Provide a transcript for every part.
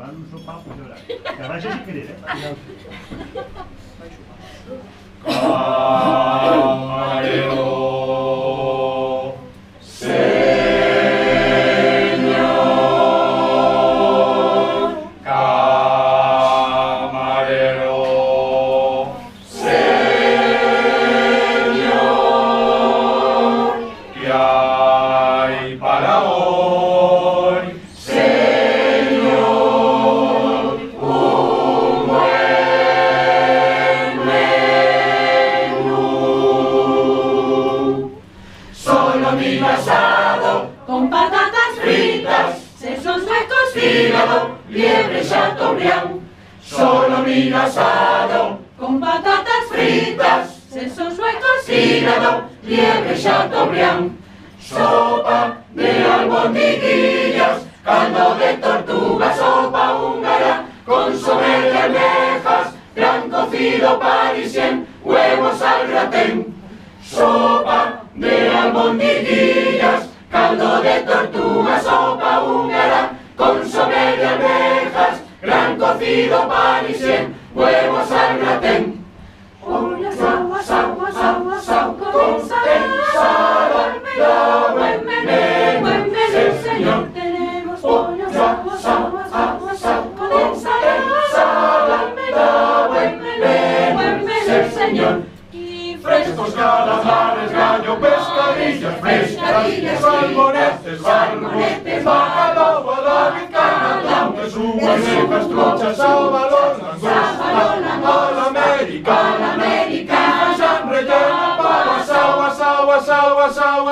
tomar un sopa, pues llorar. Que además es sin querer, ¿eh? Camarero, señor. Camarero, señor. ¿Qué hay para hoy, señor? Un buen menú. Solomillo asado Con patatas fritas, sesos huecos, hígado, liebre, chateaubriand. Solomillo asado con patatas fritas, sesos huecos, hígado, liebre, chateaubriand. Sopa de albondiguillas, caldo de tortuga, sopa húngara, consomé de almejas, gran cocido parisien, huevos al gratén. Sopa de albondiguillas, caldo de tortuga, sopa húngara, consomé de almejas, gran cocido parisien, huevos al gratén. Una sao, sao, sao, sao, con ensalada, buen menú, señor. Tenemos pollo, sao, sao, sao, sao, con ensalada, buen menú, señor. Y Frescos calamares, gallo, pescadillas, pescadillas, salmonetes, salmonetes, bacalao, guadalajara, clautes, uvas, secas, truchas, sabalón, langosta, a la americana, san relleno, pavo, asao, asao, asao, asao,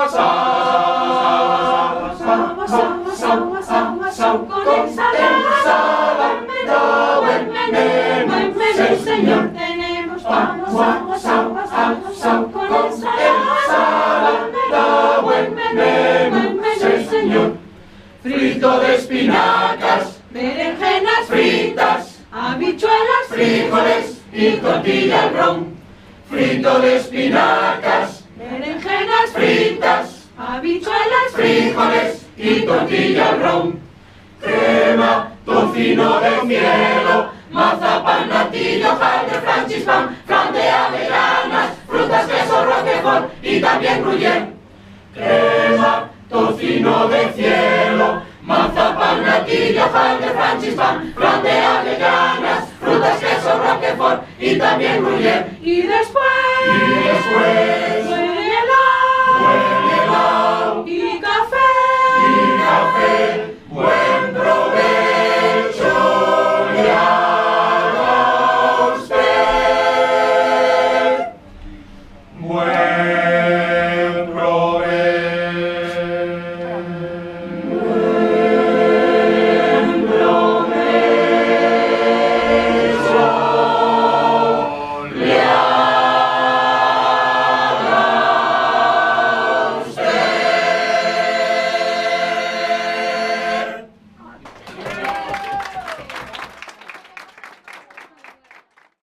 asao, con ensalada, buen menú, señor. Tenemos pan, asao, con ensalada, buen menú, señor. frito de espinacas, Berenjenas fritas, habichuelas, frijoles y tortilla al ron. Frito de espinacas, berenjenas fritas, habichuelas, frijoles y tortilla al ron. Crema, tocino de cielo, mazapán, natilla, hojaldre, francispan, flan de avellanas, frutas, queso, roquefort y también gruyère. Crema, tocino de cielo, mazapán, natilla, hojaldre, francispan, flan de avellanas, frutas, queso, roquefort y también gruyère. y después, Buen helado helado y café. y café.